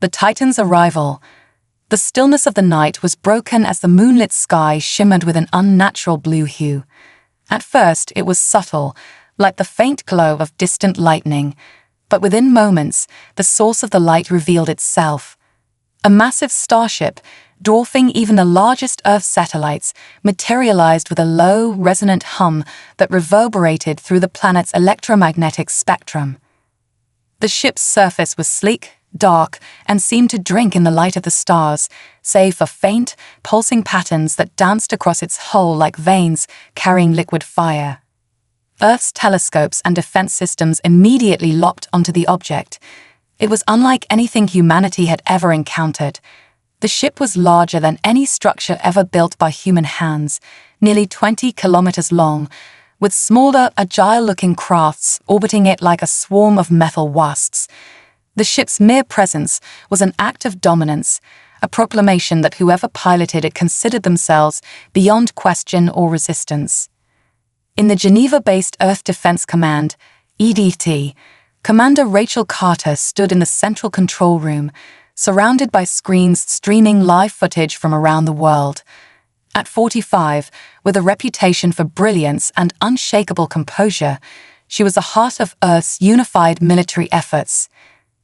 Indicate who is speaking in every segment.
Speaker 1: The Titan's arrival. The stillness of the night was broken as the moonlit sky shimmered with an unnatural blue hue. At first, it was subtle, like the faint glow of distant lightning, but within moments, the source of the light revealed itself. A massive starship, dwarfing even the largest Earth satellites, materialized with a low, resonant hum that reverberated through the planet's electromagnetic spectrum. The ship's surface was sleek, dark, and seemed to drink in the light of the stars, save for faint, pulsing patterns that danced across its hull like veins carrying liquid fire. Earth's telescopes and defense systems immediately locked onto the object. It was unlike anything humanity had ever encountered. The ship was larger than any structure ever built by human hands, nearly 20 kilometers long, with smaller, agile-looking crafts orbiting it like a swarm of metal wasps. The ship's mere presence was an act of dominance, a proclamation that whoever piloted it considered themselves beyond question or resistance. In the Geneva-based Earth Defense Command, EDT, Commander Rachel Carter stood in the central control room, surrounded by screens streaming live footage from around the world. At 45, with a reputation for brilliance and unshakable composure, she was the heart of Earth's unified military efforts.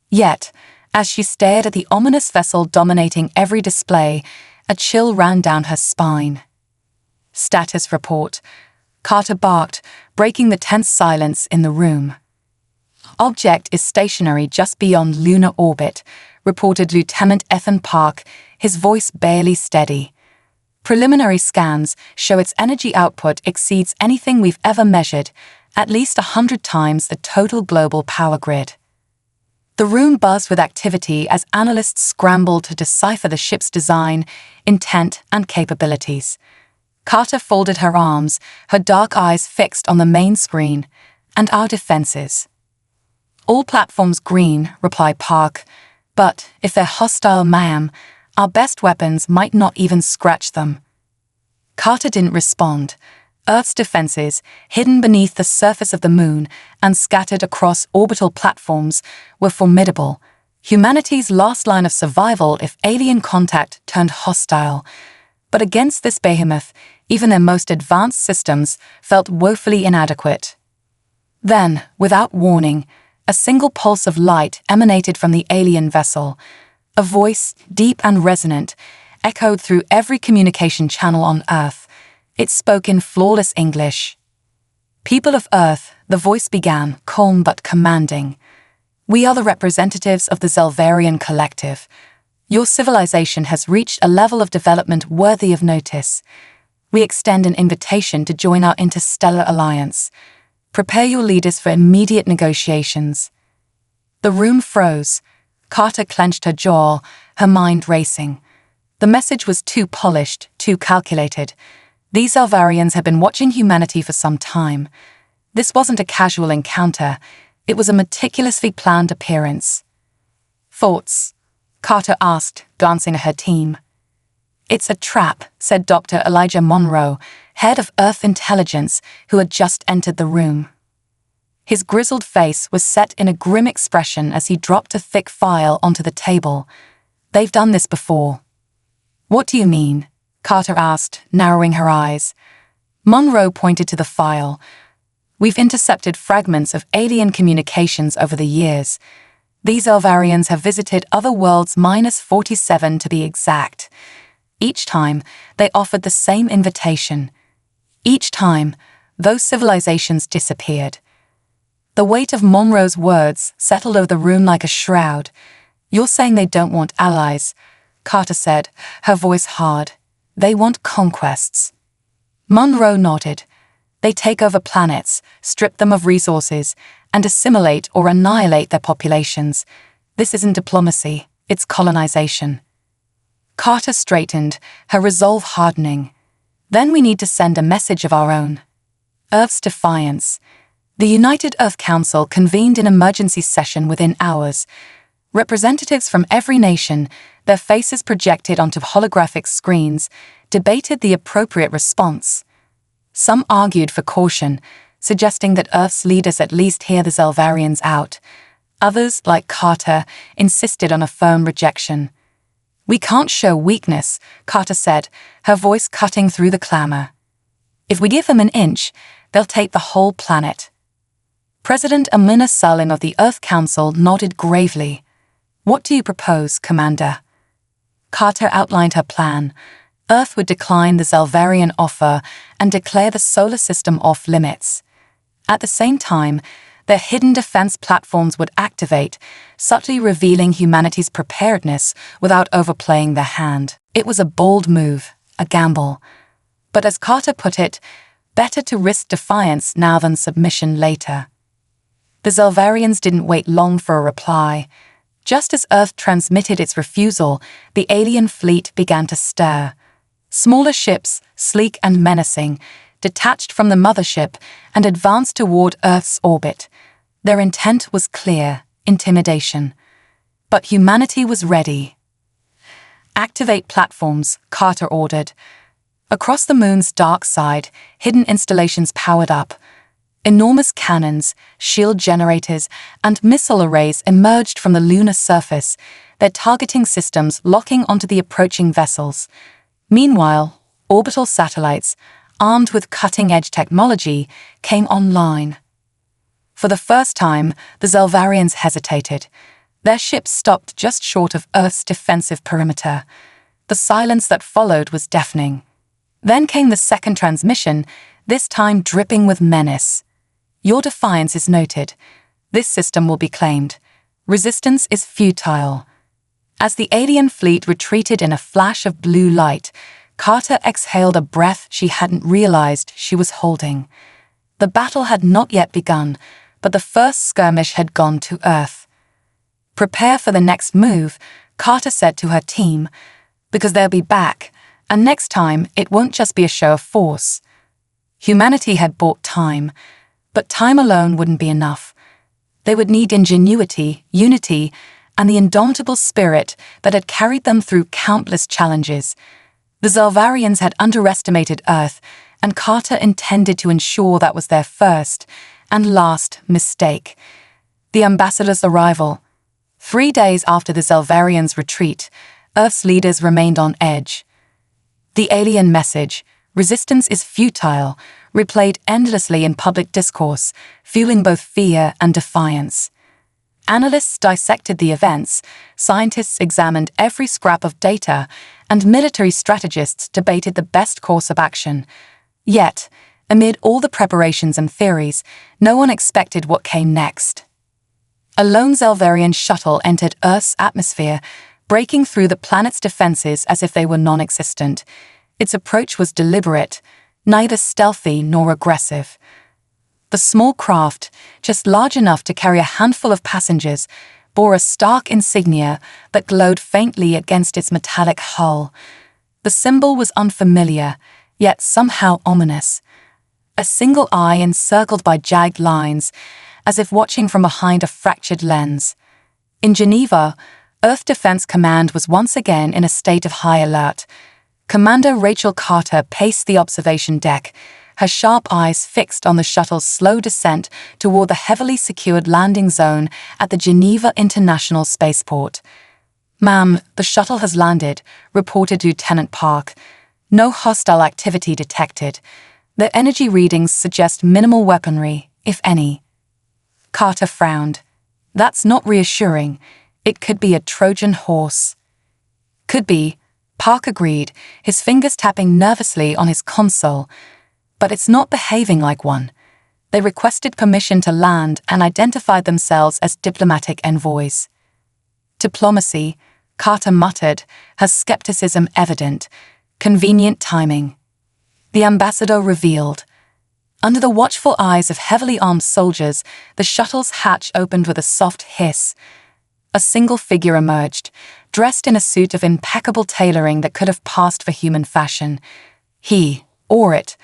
Speaker 1: Yet, as she stared at the ominous vessel dominating every display, a chill ran down her spine. "Status report," Carter barked, breaking the tense silence in the room. "Object is stationary just beyond lunar orbit," reported Lieutenant Ethan Park, his voice barely steady. "Preliminary scans show its energy output exceeds anything we've ever measured, at least 100 times the total global power grid." The room buzzed with activity as analysts scrambled to decipher the ship's design, intent, and capabilities. Carter folded her arms, her dark eyes fixed on the main screen. "And our defenses?" "All platforms green," replied Park. "But if they're hostile, ma'am, our best weapons might not even scratch them." Carter didn't respond. Earth's defenses, hidden beneath the surface of the moon and scattered across orbital platforms, were formidable. Humanity's last line of survival if alien contact turned hostile. But against this behemoth, even their most advanced systems felt woefully inadequate. Then, without warning, a single pulse of light emanated from the alien vessel. A voice, deep and resonant, echoed through every communication channel on Earth. It spoke in flawless English. "People of Earth," the voice began, calm but commanding. "We are the representatives of the Zelvarian Collective. Your civilization has reached a level of development worthy of notice. We extend an invitation to join our interstellar alliance. Prepare your leaders for immediate negotiations." The room froze. Carter clenched her jaw, her mind racing. The message was too polished, too calculated. These Zelvarians had been watching humanity for some time. This wasn't a casual encounter. It was a meticulously planned appearance. "Thoughts?" Carter asked, glancing at her team. "It's a trap," said Dr. Elijah Monroe, head of Earth Intelligence, who had just entered the room. His grizzled face was set in a grim expression as he dropped a thick file onto the table. "They've done this before." "What do you mean?" Carter asked, narrowing her eyes. Monroe pointed to the file. "We've intercepted fragments of alien communications over the years. These Zelvarians have visited other worlds -47 to be exact. Each time, they offered the same invitation. Each time, those civilizations disappeared." The weight of Monroe's words settled over the room like a shroud. "You're saying they don't want allies," Carter said, her voice hard. "They want conquests." Monroe nodded. "They take over planets, strip them of resources, and assimilate or annihilate their populations. This isn't diplomacy, it's colonization." Carter straightened, her resolve hardening. "Then we need to send a message of our own." Earth's Defiance. The United Earth Council convened an emergency session within hours. Representatives from every nation, their faces projected onto holographic screens, debated the appropriate response. Some argued for caution, suggesting that Earth's leaders at least hear the Zelvarians out. Others, like Carter, insisted on a firm rejection. "We can't show weakness," Carter said, her voice cutting through the clamor. "If we give them an inch, they'll take the whole planet." President Amina Salim of the Earth Council nodded gravely. "What do you propose, Commander?" Carter outlined her plan. Earth would decline the Zelvarian offer and declare the solar system off limits. At the same time, their hidden defense platforms would activate, subtly revealing humanity's preparedness without overplaying their hand. It was a bold move, a gamble. But as Carter put it, better to risk defiance now than submission later. The Zelvarians didn't wait long for a reply. Just as Earth transmitted its refusal, the alien fleet began to stir. Smaller ships, sleek and menacing, detached from the mothership and advanced toward Earth's orbit. Their intent was clear: intimidation. But humanity was ready. "Activate platforms," Carter ordered. Across the moon's dark side, hidden installations powered up. Enormous cannons, shield generators, and missile arrays emerged from the lunar surface, their targeting systems locking onto the approaching vessels. Meanwhile, orbital satellites, armed with cutting-edge technology, came online. For the first time, the Zelvarians hesitated. Their ships stopped just short of Earth's defensive perimeter. The silence that followed was deafening. Then came the second transmission, this time dripping with menace. "Your defiance is noted. This system will be claimed. Resistance is futile." As the alien fleet retreated in a flash of blue light, Carter exhaled a breath she hadn't realized she was holding. The battle had not yet begun, but the first skirmish had gone to Earth. "Prepare for the next move," Carter said to her team, "because they'll be back, and next time it won't just be a show of force." Humanity had bought time, but time alone wouldn't be enough. They would need ingenuity, unity, and the indomitable spirit that had carried them through countless challenges. The Zelvarians had underestimated Earth, and Carter intended to ensure that was their first and last mistake. The ambassador's arrival. 3 days after the Zelvarians' retreat, Earth's leaders remained on edge. The alien message, "Resistance is futile," replayed endlessly in public discourse, fueling both fear and defiance. Analysts dissected the events, scientists examined every scrap of data, and military strategists debated the best course of action. Yet, amid all the preparations and theories, no one expected what came next. A lone Zelvarian shuttle entered Earth's atmosphere, breaking through the planet's defenses as if they were non-existent. Its approach was deliberate, neither stealthy nor aggressive. The small craft, just large enough to carry a handful of passengers, bore a stark insignia that glowed faintly against its metallic hull. The symbol was unfamiliar, yet somehow ominous. A single eye encircled by jagged lines, as if watching from behind a fractured lens. In Geneva, Earth Defense Command was once again in a state of high alert. Commander Rachel Carter paced the observation deck, her sharp eyes fixed on the shuttle's slow descent toward the heavily secured landing zone at the Geneva International Spaceport. "Ma'am, the shuttle has landed," reported Lieutenant Park. "No hostile activity detected. The energy readings suggest minimal weaponry, if any." Carter frowned. "That's not reassuring. It could be a Trojan horse." "Could be," Park agreed, his fingers tapping nervously on his console. "But it's not behaving like one." They requested permission to land and identified themselves as diplomatic envoys. "Diplomacy," Carter muttered, her skepticism evident. "Convenient timing." The ambassador revealed. Under the watchful eyes of heavily armed soldiers, the shuttle's hatch opened with a soft hiss. A single figure emerged, dressed in a suit of impeccable tailoring that could have passed for human fashion. He, or it,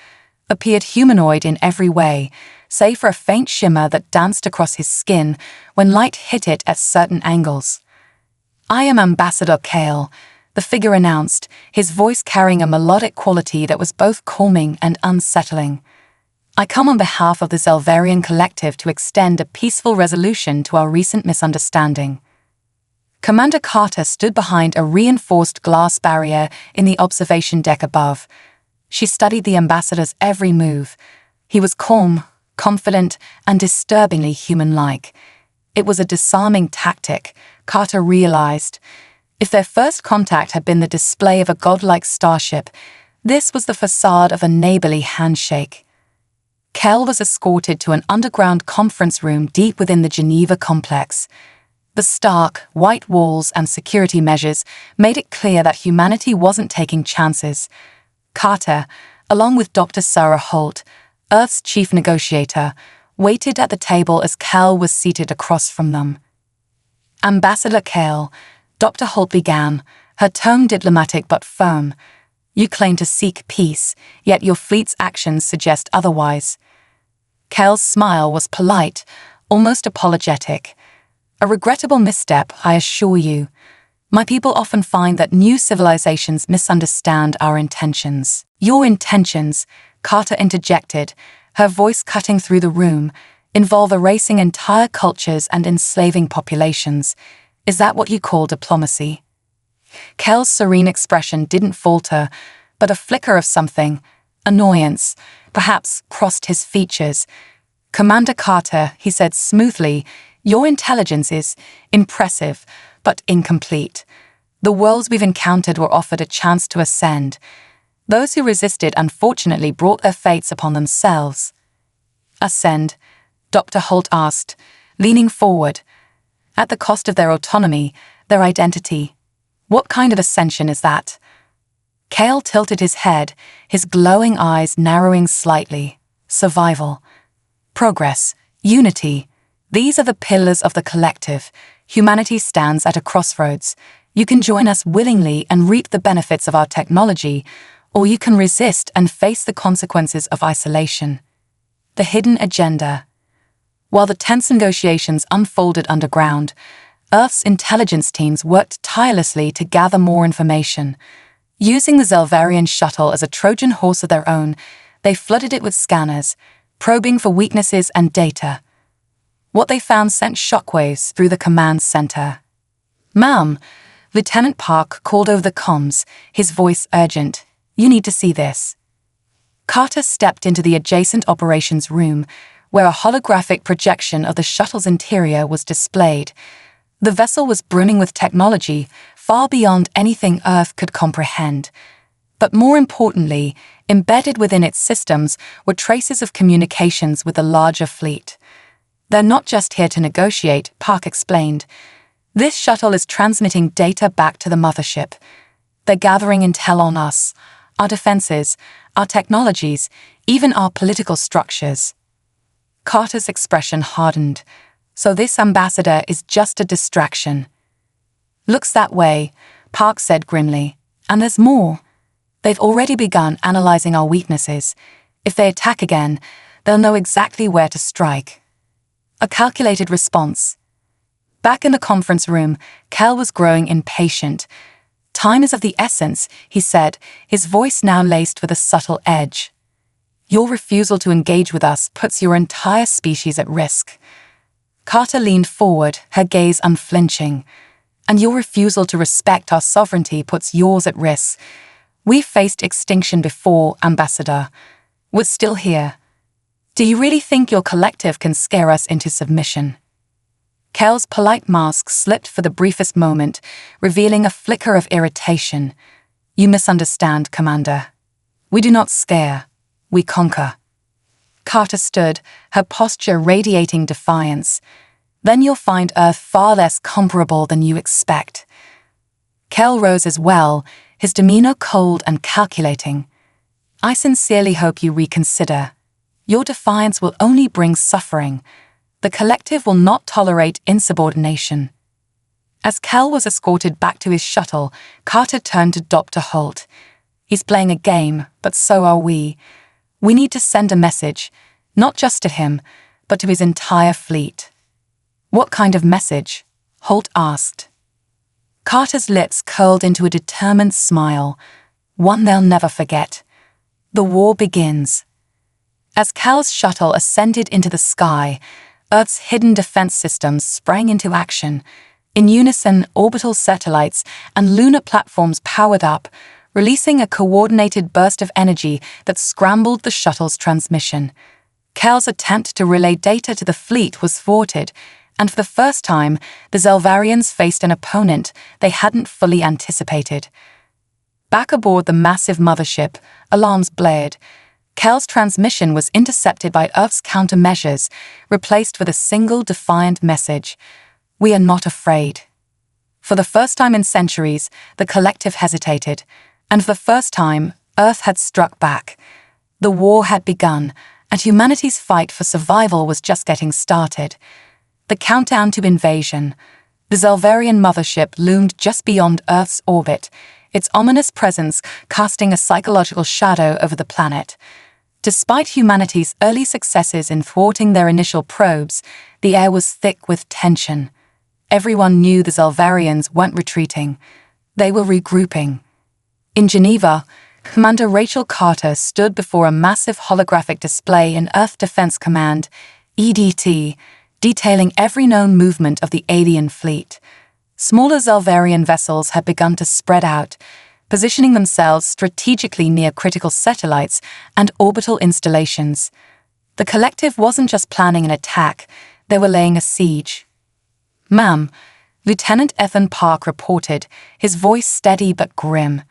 Speaker 1: appeared humanoid in every way, save for a faint shimmer that danced across his skin when light hit it at certain angles. "I am Ambassador Kale," the figure announced, his voice carrying a melodic quality that was both calming and unsettling. I come on behalf of the Zelvarian Collective to extend a peaceful resolution to our recent misunderstanding. Commander Carter stood behind a reinforced glass barrier in the observation deck above. She studied the ambassador's every move. He was calm, confident, and disturbingly human-like. It was a disarming tactic, Carter realized. If their first contact had been the display of a godlike starship, this was the facade of a neighborly handshake. Kel was escorted to an underground conference room deep within the Geneva complex. The stark, white walls and security measures made it clear that humanity wasn't taking chances. Carter, along with Dr. Sarah Holt, Earth's chief negotiator, waited at the table as Kel was seated across from them. Ambassador Kel, Dr. Holt began, her tone diplomatic but firm. You claim to seek peace, yet your fleet's actions suggest otherwise. Kel's smile was polite, almost apologetic. A regrettable misstep, I assure you. My people often find that new civilizations misunderstand our intentions. Your intentions, Carter interjected, her voice cutting through the room, involve erasing entire cultures and enslaving populations. Is that what you call diplomacy? Kel's serene expression didn't falter, but a flicker of something, annoyance, perhaps crossed his features. Commander Carter, he said smoothly, your intelligence is impressive, but incomplete. The worlds we've encountered were offered a chance to ascend. Those who resisted unfortunately brought their fates upon themselves. Ascend? Dr. Holt asked, leaning forward. At the cost of their autonomy, their identity. What kind of ascension is that? Kel tilted his head, his glowing eyes narrowing slightly. Survival. Progress. Unity. These are the pillars of the collective. Humanity stands at a crossroads. You can join us willingly and reap the benefits of our technology, or you can resist and face the consequences of isolation. The hidden agenda. While the tense negotiations unfolded underground, Earth's intelligence teams worked tirelessly to gather more information. Using the Zelvarian shuttle as a Trojan horse of their own, they flooded it with scanners, probing for weaknesses and data. What they found sent shockwaves through the command center. Ma'am, Lieutenant Park called over the comms, his voice urgent. You need to see this. Carter stepped into the adjacent operations room, where a holographic projection of the shuttle's interior was displayed. The vessel was brimming with technology far beyond anything Earth could comprehend. But more importantly, embedded within its systems were traces of communications with the larger fleet. They're not just here to negotiate, Park explained. This shuttle is transmitting data back to the mothership. They're gathering intel on us, our defenses, our technologies, even our political structures. Carter's expression hardened. So this ambassador is just a distraction. Looks that way, Park said grimly. And there's more. They've already begun analyzing our weaknesses. If they attack again, they'll know exactly where to strike. A calculated response. Back in the conference room, Kel was growing impatient. Time is of the essence, he said, his voice now laced with a subtle edge. Your refusal to engage with us puts your entire species at risk. Carter leaned forward, her gaze unflinching. And your refusal to respect our sovereignty puts yours at risk. We've faced extinction before, Ambassador. We're still here. Do you really think your collective can scare us into submission? Kel's polite mask slipped for the briefest moment, revealing a flicker of irritation. You misunderstand, Commander. We do not scare. We conquer. Carter stood, her posture radiating defiance. Then you'll find Earth far less comparable than you expect. Kel rose as well, his demeanor cold and calculating. I sincerely hope you reconsider. Your defiance will only bring suffering. The collective will not tolerate insubordination. As Kel was escorted back to his shuttle, Carter turned to Dr. Holt. He's playing a game, but so are we. We need to send a message, not just to him, but to his entire fleet. What kind of message? Holt asked. Carter's lips curled into a determined smile, one they'll never forget. The war begins. As Cal's shuttle ascended into the sky, Earth's hidden defense systems sprang into action. In unison, orbital satellites and lunar platforms powered up, releasing a coordinated burst of energy that scrambled the shuttle's transmission. Cal's attempt to relay data to the fleet was thwarted, and for the first time, the Zelvarians faced an opponent they hadn't fully anticipated. Back aboard the massive mothership, alarms blared. Cal's transmission was intercepted by Earth's countermeasures, replaced with a single defiant message: "We are not afraid." For the first time in centuries, the collective hesitated, and for the first time, Earth had struck back. The war had begun, and humanity's fight for survival was just getting started. The countdown to invasion. The Zelvarian mothership loomed just beyond Earth's orbit, its ominous presence casting a psychological shadow over the planet. Despite humanity's early successes in thwarting their initial probes, the air was thick with tension. Everyone knew the Zelvarians weren't retreating. They were regrouping. In Geneva, Commander Rachel Carter stood before a massive holographic display in Earth Defense Command, EDT, detailing every known movement of the alien fleet. Smaller Zelvarian vessels had begun to spread out, positioning themselves strategically near critical satellites and orbital installations. The collective wasn't just planning an attack, they were laying a siege. "Ma'am," Lieutenant Ethan Park reported, his voice steady but grim.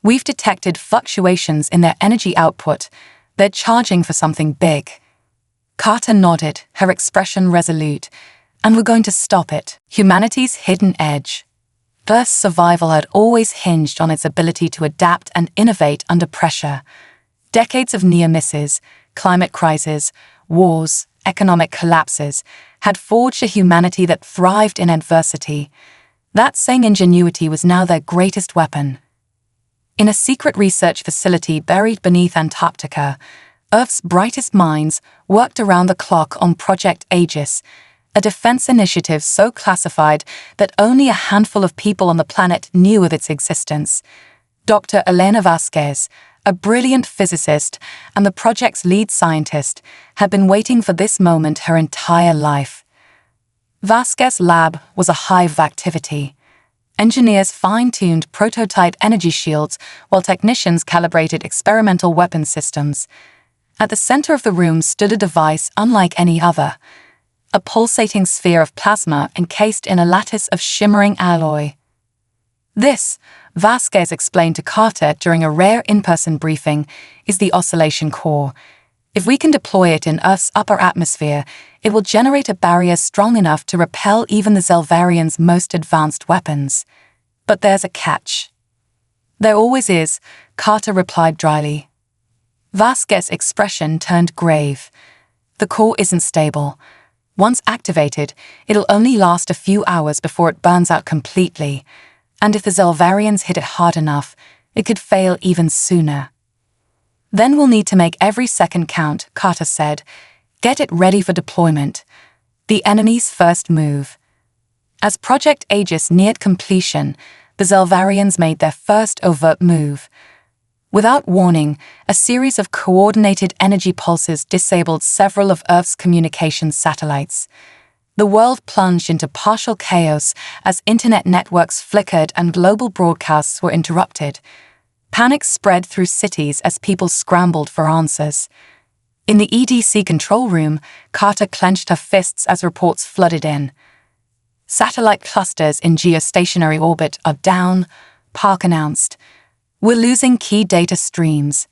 Speaker 1: "We've detected fluctuations in their energy output. They're charging for something big." Carter nodded, her expression resolute. "And we're going to stop it." Humanity's hidden edge. Earth's survival had always hinged on its ability to adapt and innovate under pressure. Decades of near misses, climate crises, wars, economic collapses had forged a humanity that thrived in adversity. That same ingenuity was now their greatest weapon. In a secret research facility buried beneath Antarctica, Earth's brightest minds worked around the clock on Project Aegis, a defense initiative so classified that only a handful of people on the planet knew of its existence. Dr. Elena Vasquez, a brilliant physicist and the project's lead scientist, had been waiting for this moment her entire life. Vasquez's lab was a hive of activity. Engineers fine-tuned prototype energy shields while technicians calibrated experimental weapon systems. At the center of the room stood a device unlike any other, a pulsating sphere of plasma encased in a lattice of shimmering alloy. "This," Vasquez explained to Carter during a rare in-person briefing, "is the oscillation core. If we can deploy it in Earth's upper atmosphere, it will generate a barrier strong enough to repel even the Zelvarians' most advanced weapons. But there's a catch." "There always is," Carter replied dryly. Vasquez's expression turned grave. "The core isn't stable. Once activated, it'll only last a few hours before it burns out completely. And if the Zelvarians hit it hard enough, it could fail even sooner." "Then we'll need to make every second count," Carter said. "Get it ready for deployment. The enemy's first move." As Project Aegis neared completion, the Zelvarians made their first overt move. Without warning, a series of coordinated energy pulses disabled several of Earth's communications satellites. The world plunged into partial chaos as internet networks flickered and global broadcasts were interrupted. Panic spread through cities as people scrambled for answers. In the EDC control room, Carter clenched her fists as reports flooded in. "Satellite clusters in geostationary orbit are down," Park announced. "We're losing key data streams."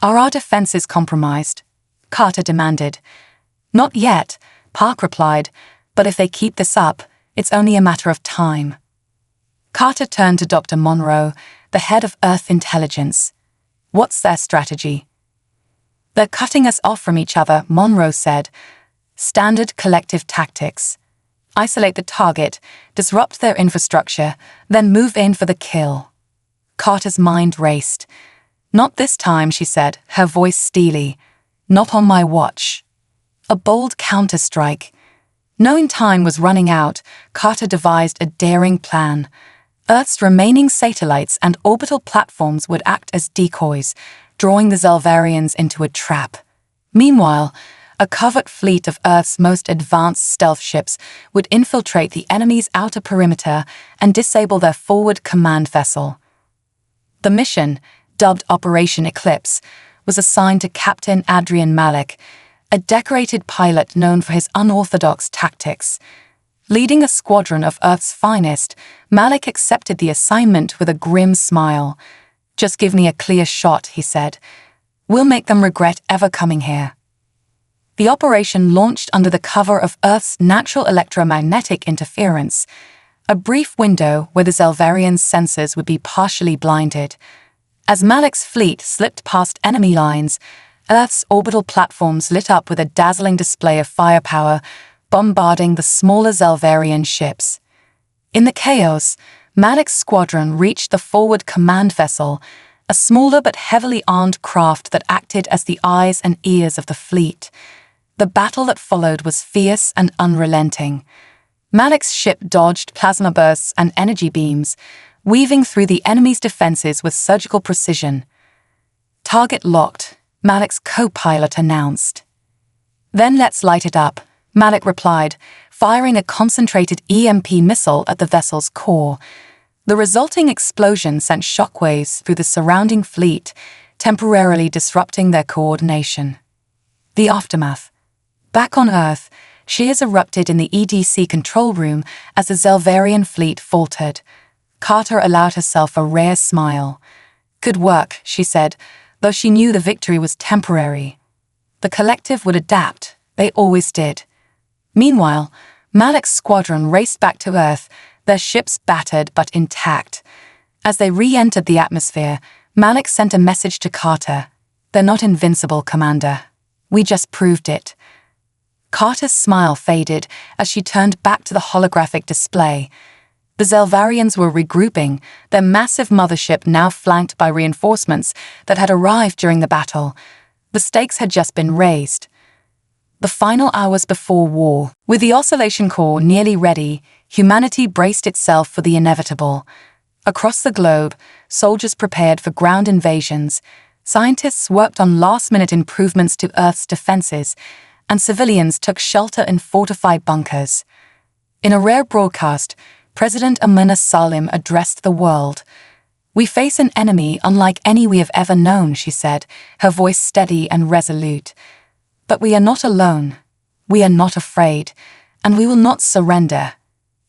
Speaker 1: "Are our defenses compromised?" Carter demanded. "Not yet," Park replied, "but if they keep this up, it's only a matter of time." Carter turned to Dr. Monroe, the head of Earth Intelligence. "What's their strategy?" "They're cutting us off from each other," Monroe said. "Standard collective tactics. Isolate the target, disrupt their infrastructure, then move in for the kill." Carter's mind raced. "Not this time," she said, her voice steely. "Not on my watch." A bold counterstrike. Knowing time was running out, Carter devised a daring plan. Earth's remaining satellites and orbital platforms would act as decoys, drawing the Zelvarians into a trap. Meanwhile, a covert fleet of Earth's most advanced stealth ships would infiltrate the enemy's outer perimeter and disable their forward command vessel. The mission, dubbed Operation Eclipse, was assigned to Captain Adrian Malik, a decorated pilot known for his unorthodox tactics. Leading a squadron of Earth's finest, Malik accepted the assignment with a grim smile. "Just give me a clear shot," he said. "We'll make them regret ever coming here." The operation launched under the cover of Earth's natural electromagnetic interference, a brief window where the Zelvarians' sensors would be partially blinded. As Malik's fleet slipped past enemy lines, Earth's orbital platforms lit up with a dazzling display of firepower, bombarding the smaller Zelvarian ships. In the chaos, Malik's squadron reached the forward command vessel, a smaller but heavily armed craft that acted as the eyes and ears of the fleet. The battle that followed was fierce and unrelenting. Malik's ship dodged plasma bursts and energy beams, weaving through the enemy's defenses with surgical precision. "Target locked," Malik's co-pilot announced. "Then let's light it up," Malik replied, firing a concentrated EMP missile at the vessel's core. The resulting explosion sent shockwaves through the surrounding fleet, temporarily disrupting their coordination. The aftermath. Back on Earth, cheers erupted in the EDC control room as the Zelvarian fleet faltered. Carter allowed herself a rare smile. "Good work," she said, though she knew the victory was temporary. The collective would adapt. They always did. Meanwhile, Malik's squadron raced back to Earth, their ships battered but intact. As they re-entered the atmosphere, Malik sent a message to Carter. "They're not invincible, Commander. We just proved it." Carter's smile faded as she turned back to the holographic display. The Zelvarians were regrouping, their massive mothership now flanked by reinforcements that had arrived during the battle. The stakes had just been raised. The final hours before war, with the oscillation core nearly ready, humanity braced itself for the inevitable. Across the globe, soldiers prepared for ground invasions, scientists worked on last-minute improvements to Earth's defenses, and civilians took shelter in fortified bunkers. In a rare broadcast, President Amina Salim addressed the world. "We face an enemy unlike any we have ever known," she said, her voice steady and resolute. "But we are not alone. We are not afraid, and we will not surrender.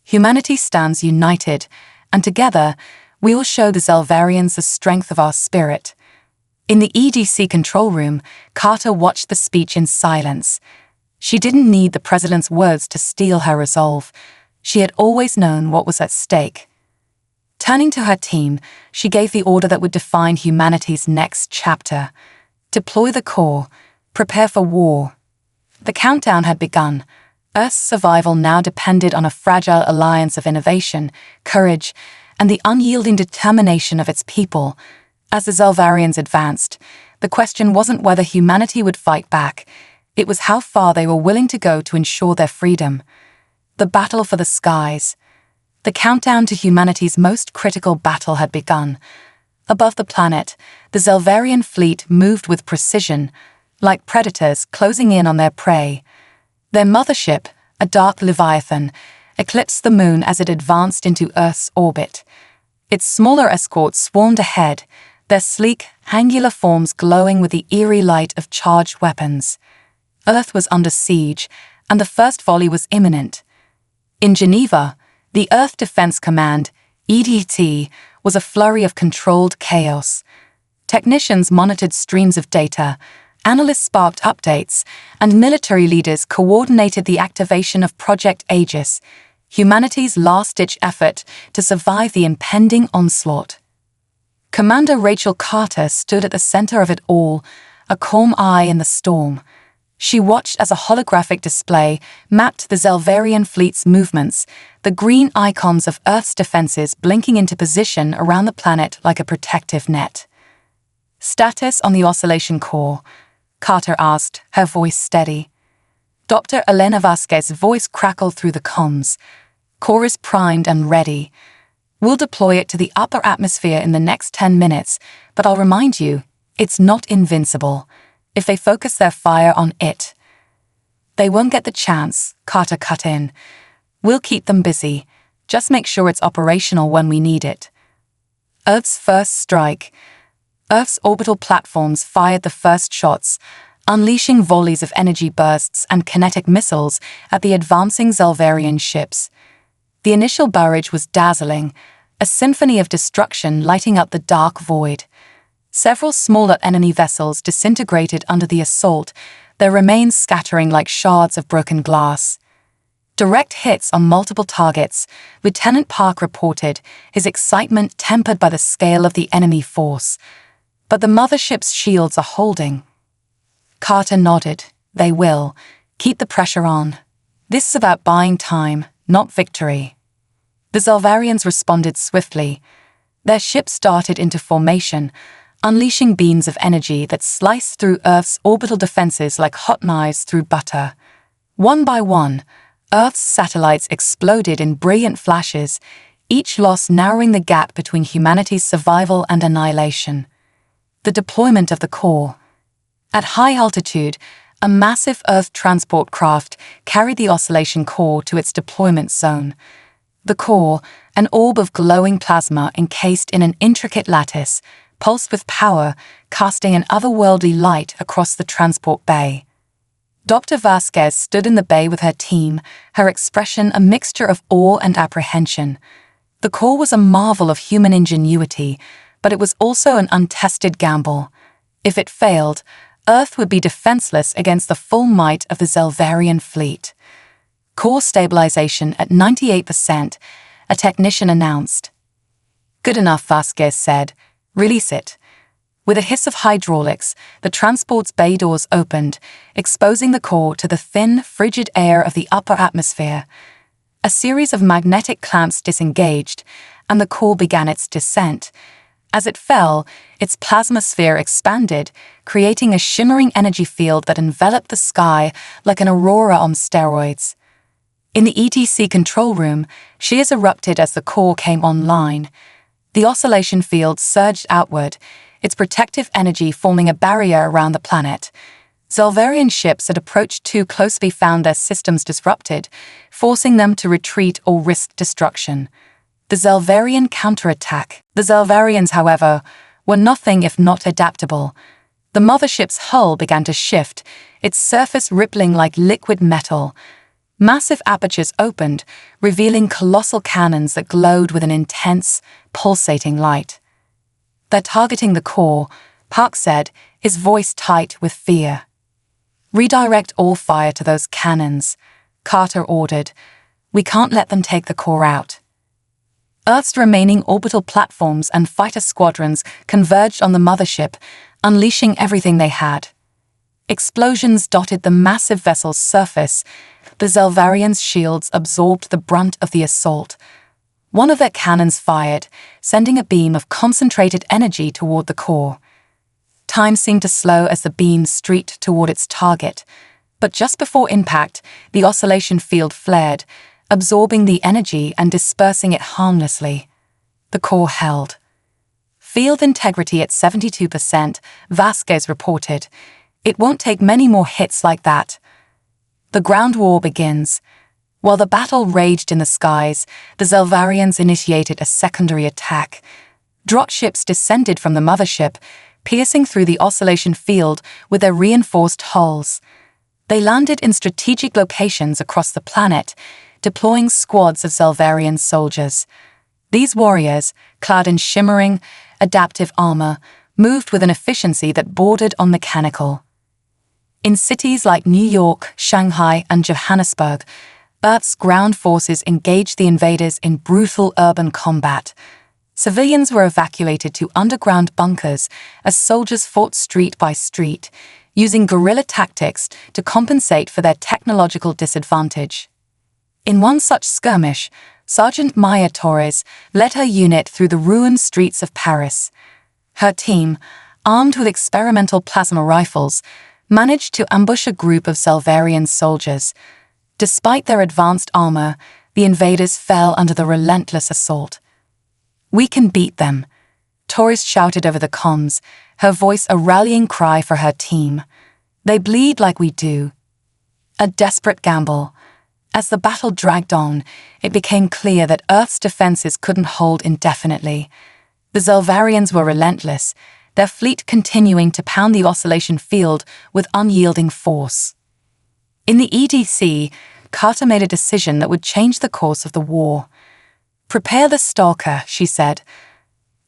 Speaker 1: Humanity stands united, and together we will show the Zelvarians the strength of our spirit." In the EDC control room, Carter watched the speech in silence. She didn't need the president's words to steel her resolve. She had always known what was at stake. Turning to her team, she gave the order that would define humanity's next chapter. Deploy the core. Prepare for war. The countdown had begun. Earth's survival now depended on a fragile alliance of innovation, courage, and the unyielding determination of its people. As the Zelvarians advanced, the question wasn't whether humanity would fight back. It was how far they were willing to go to ensure their freedom. The battle for the skies. The countdown to humanity's most critical battle had begun. Above the planet, the Zelvarian fleet moved with precision, like predators closing in on their prey. Their mothership, a dark leviathan, eclipsed the moon as it advanced into Earth's orbit. Its smaller escorts swarmed ahead, their sleek, angular forms glowing with the eerie light of charged weapons. Earth was under siege, and the first volley was imminent. In Geneva, the Earth Defense Command, EDT, was a flurry of controlled chaos. Technicians monitored streams of data, analysts sparked updates, and military leaders coordinated the activation of Project Aegis, humanity's last-ditch effort to survive the impending onslaught. Commander Rachel Carter stood at the center of it all, a calm eye in the storm. She watched as a holographic display mapped the Zelvarian fleet's movements, the green icons of Earth's defenses blinking into position around the planet like a protective net. "Status on the oscillation core," Carter asked, her voice steady. Dr. Elena Vasquez's voice crackled through the comms. "Core is primed and ready. We'll deploy it to the upper atmosphere in the next 10 minutes, but I'll remind you, it's not invincible. If they focus their fire on it, they won't get the chance, Carter cut in. We'll keep them busy. Just make sure it's operational when we need it. Earth's first strike. Earth's orbital platforms fired the first shots, unleashing volleys of energy bursts and kinetic missiles at the advancing Zelvarian ships. The initial barrage was dazzling, a symphony of destruction lighting up the dark void. Several smaller enemy vessels disintegrated under the assault, their remains scattering like shards of broken glass. Direct hits on multiple targets, Lieutenant Park reported, his excitement tempered by the scale of the enemy force. But the mothership's shields are holding. Carter nodded. They will. Keep the pressure on. This is about buying time, not victory. The Zelvarians responded swiftly. Their ships darted into formation, unleashing beams of energy that sliced through Earth's orbital defenses like hot knives through butter. One by one, Earth's satellites exploded in brilliant flashes, each loss narrowing the gap between humanity's survival and annihilation. The deployment of the core. At high altitude, a massive Earth transport craft carried the oscillation core to its deployment zone. The core, an orb of glowing plasma encased in an intricate lattice, pulsed with power, casting an otherworldly light across the transport bay. Dr. Vasquez stood in the bay with her team, her expression a mixture of awe and apprehension. The core was a marvel of human ingenuity, but it was also an untested gamble. If it failed, Earth would be defenseless against the full might of the Zelvarian fleet. Core stabilization at 98%, a technician announced. Good enough, Vasquez said. Release it. With a hiss of hydraulics, the transport's bay doors opened, exposing the core to the thin, frigid air of the upper atmosphere. A series of magnetic clamps disengaged, and the core began its descent. As it fell, its plasma sphere expanded, creating a shimmering energy field that enveloped the sky like an aurora on steroids. In the ETC control room, shears erupted as the core came online. The oscillation field surged outward, its protective energy forming a barrier around the planet. Zelvarian ships that approached too closely found their systems disrupted, forcing them to retreat or risk destruction. The Zelvarian counterattack. The Zelvarians, however, were nothing if not adaptable. The mothership's hull began to shift, its surface rippling like liquid metal. Massive apertures opened, revealing colossal cannons that glowed with an intense, pulsating light. They're targeting the core, Park said, his voice tight with fear. Redirect all fire to those cannons, Carter ordered. We can't let them take the core out. Earth's remaining orbital platforms and fighter squadrons converged on the mothership, unleashing everything they had. Explosions dotted the massive vessel's surface. The Zelvarians' shields absorbed the brunt of the assault. One of their cannons fired, sending a beam of concentrated energy toward the core. Time seemed to slow as the beam streaked toward its target, but just before impact, the oscillation field flared, absorbing the energy and dispersing it harmlessly. The core held. Field integrity at 72%, Vasquez reported. It won't take many more hits like that. The ground war begins. While the battle raged in the skies, the Zelvarians initiated a secondary attack. Drotships descended from the mothership, piercing through the oscillation field with their reinforced hulls. They landed in strategic locations across the planet, deploying squads of Zelvarian soldiers. These warriors, clad in shimmering, adaptive armor, moved with an efficiency that bordered on mechanical. In cities like New York, Shanghai, and Johannesburg, Earth's ground forces engaged the invaders in brutal urban combat. Civilians were evacuated to underground bunkers as soldiers fought street by street, using guerrilla tactics to compensate for their technological disadvantage. In one such skirmish, Sergeant Maya Torres led her unit through the ruined streets of Paris. Her team, armed with experimental plasma rifles, managed to ambush a group of Zelvarian soldiers. Despite their advanced armor, the invaders fell under the relentless assault. We can beat them, Taurus shouted over the comms, her voice a rallying cry for her team. They bleed like we do. A desperate gamble. As the battle dragged on, it became clear that Earth's defenses couldn't hold indefinitely. The Zelvarians were relentless, their fleet continuing to pound the oscillation field with unyielding force. In the EDC, Carter made a decision that would change the course of the war. "Prepare the Stalker," she said.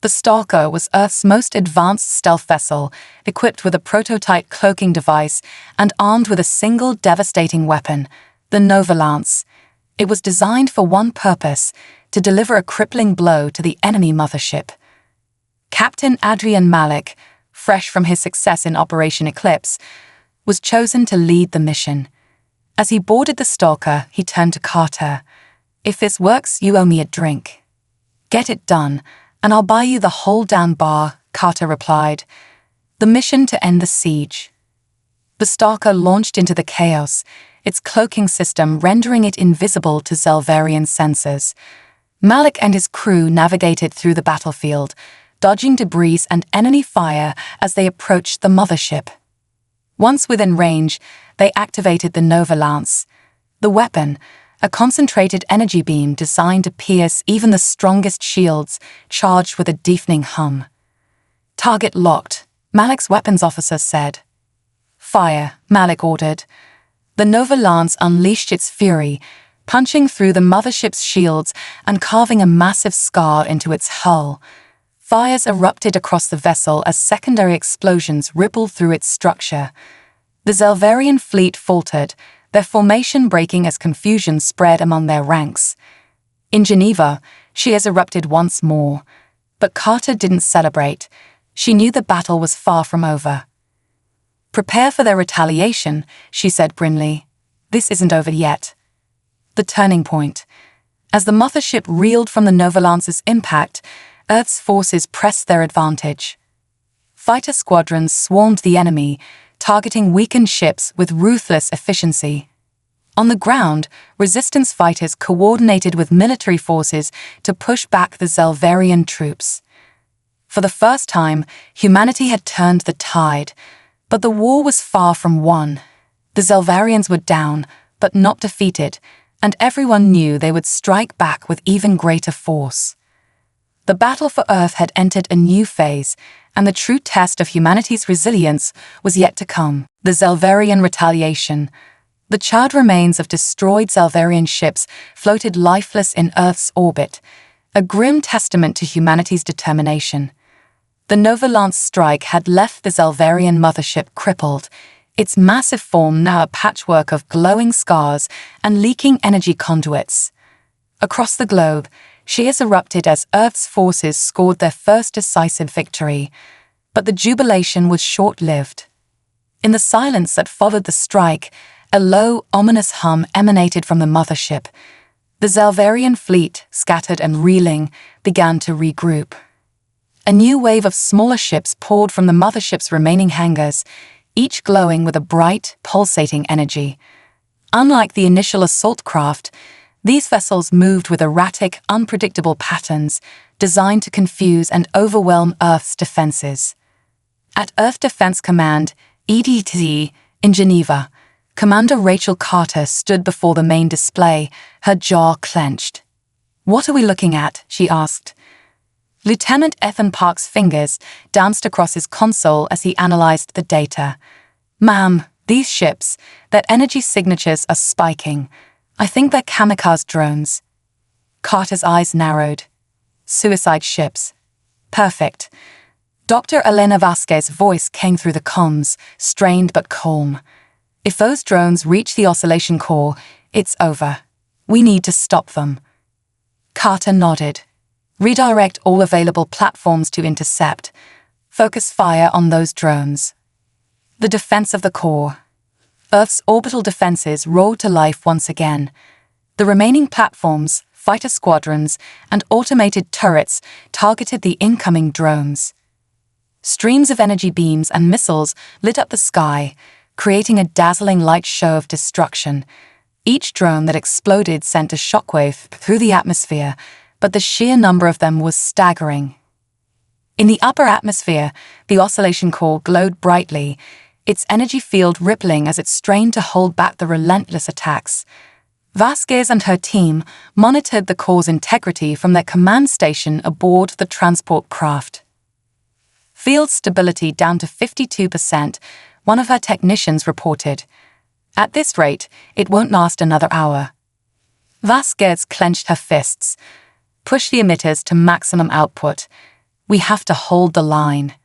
Speaker 1: The Stalker was Earth's most advanced stealth vessel, equipped with a prototype cloaking device and armed with a single devastating weapon, the Nova Lance. It was designed for one purpose: to deliver a crippling blow to the enemy mothership. Captain Adrian Malik, fresh from his success in Operation Eclipse, was chosen to lead the mission. As he boarded the Stalker, he turned to Carter. "If this works, you owe me a drink." "Get it done, and I'll buy you the whole damn bar," Carter replied. The mission to end the siege. The Stalker launched into the chaos, its cloaking system rendering it invisible to Zelvarian sensors. Malik and his crew navigated through the battlefield, dodging debris and enemy fire as they approached the mothership. Once within range, they activated the Nova Lance. The weapon, a concentrated energy beam designed to pierce even the strongest shields, charged with a deafening hum. "Target locked," Malik's weapons officer said. "Fire," Malik ordered. The Nova Lance unleashed its fury, punching through the mothership's shields and carving a massive scar into its hull. Fires erupted across the vessel as secondary explosions rippled through its structure. The Zelvarian fleet faltered, their formation breaking as confusion spread among their ranks. In Geneva, shears erupted once more. But Carter didn't celebrate. She knew the battle was far from over. "Prepare for their retaliation," she said grimly. "This isn't over yet." The turning point. As the mothership reeled from the Nova Lance's impact, Earth's forces pressed their advantage. Fighter squadrons swarmed the enemy, targeting weakened ships with ruthless efficiency. On the ground, resistance fighters coordinated with military forces to push back the Zelvarian troops. For the first time, humanity had turned the tide, but the war was far from won. The Zelvarians were down, but not defeated, and everyone knew they would strike back with even greater force. The battle for Earth had entered a new phase, and the true test of humanity's resilience was yet to come. The Zelvarian retaliation. The charred remains of destroyed Zelvarian ships floated lifeless in Earth's orbit, a grim testament to humanity's determination. The Nova Lance strike had left the Zelvarian mothership crippled, its massive form now a patchwork of glowing scars and leaking energy conduits. Across the globe, shears erupted as Earth's forces scored their first decisive victory, but the jubilation was short-lived. In the silence that followed the strike, a low, ominous hum emanated from the mothership. The Zelvarian fleet, scattered and reeling, began to regroup. A new wave of smaller ships poured from the mothership's remaining hangars, each glowing with a bright, pulsating energy. Unlike the initial assault craft, these vessels moved with erratic, unpredictable patterns designed to confuse and overwhelm Earth's defenses. At Earth Defense Command, EDT, in Geneva, Commander Rachel Carter stood before the main display, her jaw clenched. "What are we looking at?" she asked. Lieutenant Ethan Park's fingers danced across his console as he analyzed the data. "Ma'am, these ships, their energy signatures are spiking. I think they're kamikaze drones." Carter's eyes narrowed. "Suicide ships. Perfect." Dr. Elena Vasquez's voice came through the comms, strained but calm. "If those drones reach the oscillation core, it's over. We need to stop them." Carter nodded. "Redirect all available platforms to intercept. Focus fire on those drones." The defense of the core. Earth's orbital defenses roared to life once again. The remaining platforms, fighter squadrons, and automated turrets targeted the incoming drones. Streams of energy beams and missiles lit up the sky, creating a dazzling light show of destruction. Each drone that exploded sent a shockwave through the atmosphere, but the sheer number of them was staggering. In the upper atmosphere, the oscillation core glowed brightly, its energy field rippling as it strained to hold back the relentless attacks. Vasquez and her team monitored the core's integrity from their command station aboard the transport craft. Field stability down to 52%, one of her technicians reported. At this rate, it won't last another hour. Vasquez clenched her fists. Push the emitters to maximum output. We have to hold the line.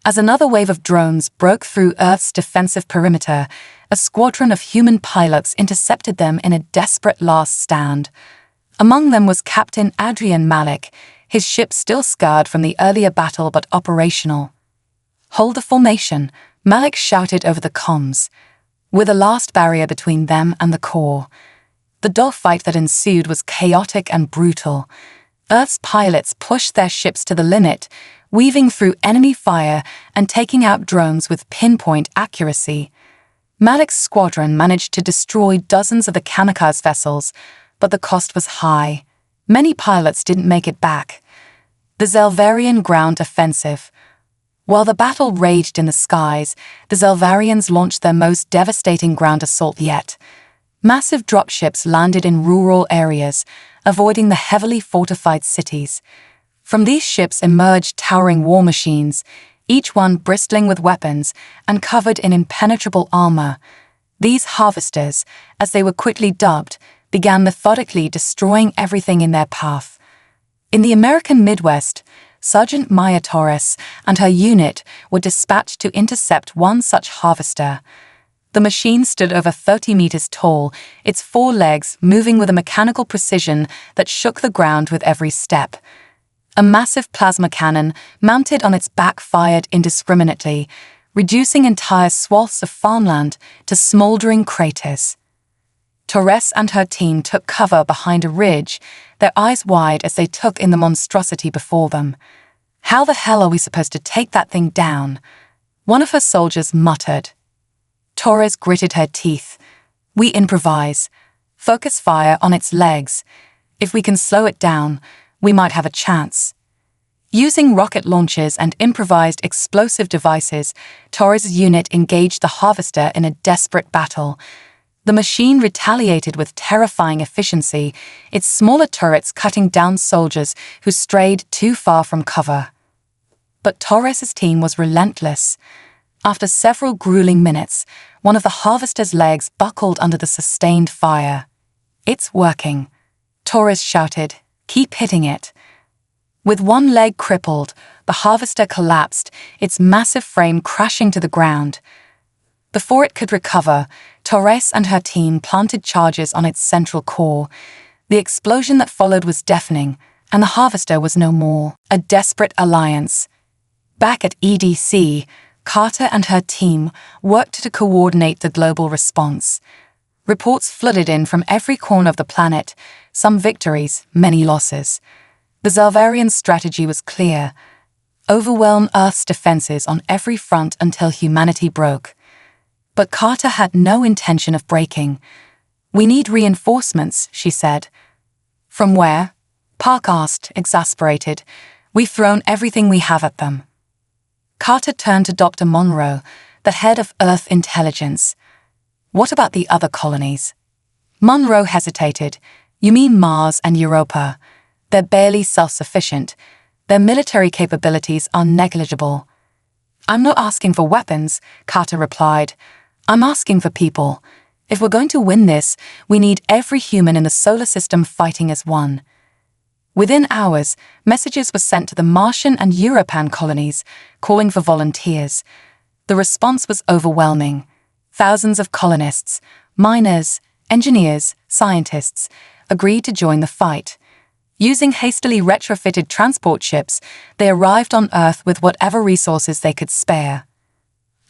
Speaker 1: As another wave of drones broke through Earth's defensive perimeter, a squadron of human pilots intercepted them in a desperate last stand. Among them was Captain Adrian Malik, his ship still scarred from the earlier battle but operational. "Hold the formation," Malik shouted over the comms, with a last barrier between them and the core. The dogfight that ensued was chaotic and brutal. Earth's pilots pushed their ships to the limit, weaving through enemy fire and taking out drones with pinpoint accuracy. Malik's squadron managed to destroy dozens of the kamikaze vessels, but the cost was high. Many pilots didn't make it back. The Zelvarian ground offensive. While the battle raged in the skies, the Zelvarians launched their most devastating ground assault yet. Massive dropships landed in rural areas, avoiding the heavily fortified cities. From these ships emerged towering war machines, each one bristling with weapons and covered in impenetrable armor. These harvesters, as they were quickly dubbed, began methodically destroying everything in their path. In the American Midwest, Sergeant Maya Torres and her unit were dispatched to intercept one such harvester. The machine stood over 30 meters tall, its four legs moving with a mechanical precision that shook the ground with every step. A massive plasma cannon mounted on its back fired indiscriminately, reducing entire swaths of farmland to smoldering craters. Torres and her team took cover behind a ridge, their eyes wide as they took in the monstrosity before them. "How the hell are we supposed to take that thing down?" one of her soldiers muttered. Torres gritted her teeth. "We improvise. Focus fire on its legs. If we can slow it down, we might have a chance." Using rocket launchers and improvised explosive devices, Torres' unit engaged the harvester in a desperate battle. The machine retaliated with terrifying efficiency, its smaller turrets cutting down soldiers who strayed too far from cover. But Torres' team was relentless. After several grueling minutes, one of the harvester's legs buckled under the sustained fire. "It's working," Torres shouted. "Keep hitting it." With one leg crippled, the harvester collapsed, its massive frame crashing to the ground. Before it could recover, Torres and her team planted charges on its central core. The explosion that followed was deafening, and the harvester was no more. A desperate alliance. Back at EDC, Carter and her team worked to coordinate the global response. Reports flooded in from every corner of the planet, some victories, many losses. The Zelvarian strategy was clear: overwhelm Earth's defenses on every front until humanity broke. But Carter had no intention of breaking. "We need reinforcements," she said. "From where?" Park asked, exasperated. "We've thrown everything we have at them." Carter turned to Dr. Monroe, the head of Earth Intelligence. "What about the other colonies?" Monroe hesitated. "You mean Mars and Europa? They're barely self-sufficient. Their military capabilities are negligible." "I'm not asking for weapons," Carter replied. "I'm asking for people. If we're going to win this, we need every human in the solar system fighting as one." Within hours, messages were sent to the Martian and European colonies, calling for volunteers. The response was overwhelming. Thousands of colonists, miners, engineers, scientists, agreed to join the fight. Using hastily retrofitted transport ships, they arrived on Earth with whatever resources they could spare.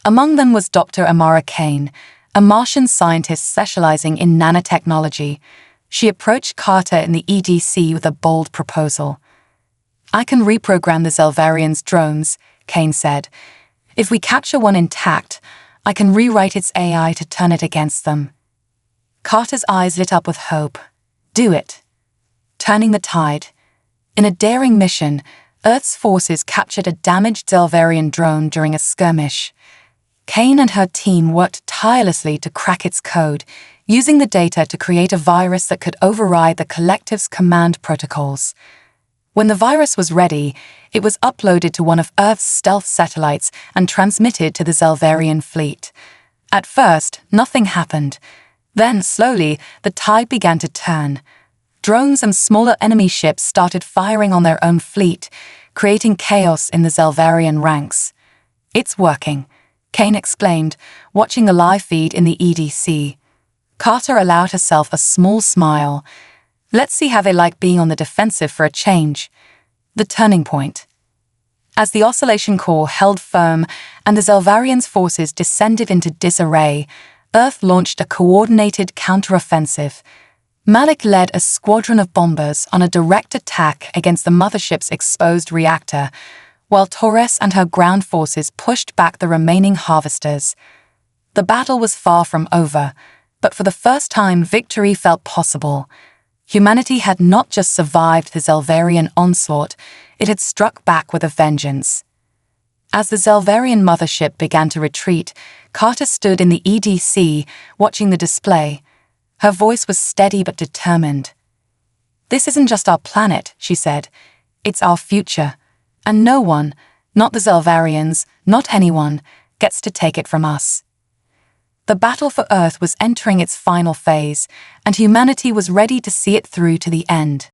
Speaker 1: Among them was Dr. Amara Kane, a Martian scientist specializing in nanotechnology. She approached Carter in the EDC with a bold proposal. "I can reprogram the Zelvarians' drones," Kane said. "If we capture one intact, I can rewrite its AI to turn it against them." Carter's eyes lit up with hope. "Do it." Turning the tide. In a daring mission, Earth's forces captured a damaged Zelvarian drone during a skirmish. Kane and her team worked tirelessly to crack its code, using the data to create a virus that could override the collective's command protocols. When the virus was ready, it was uploaded to one of Earth's stealth satellites and transmitted to the Zelvarian fleet. At first, nothing happened. Then, slowly, the tide began to turn. Drones and smaller enemy ships started firing on their own fleet, creating chaos in the Zelvarian ranks. "It's working," Kane exclaimed, watching the live feed in the EDC. Carter allowed herself a small smile. Let's see how they like being on the defensive for a change. The turning point. As the oscillation core held firm and the Zelvarians' forces descended into disarray, Earth launched a coordinated counteroffensive. Malik led a squadron of bombers on a direct attack against the mothership's exposed reactor, while Torres and her ground forces pushed back the remaining harvesters. The battle was far from over, but for the first time victory felt possible. Humanity had not just survived the Zelvarian onslaught, it had struck back with a vengeance. As the Zelvarian mothership began to retreat, Carter stood in the EDC, watching the display. Her voice was steady but determined. "This isn't just our planet," she said. "It's our future. And no one, not the Zelvarians, not anyone, gets to take it from us." The battle for Earth was entering its final phase, and humanity was ready to see it through to the end.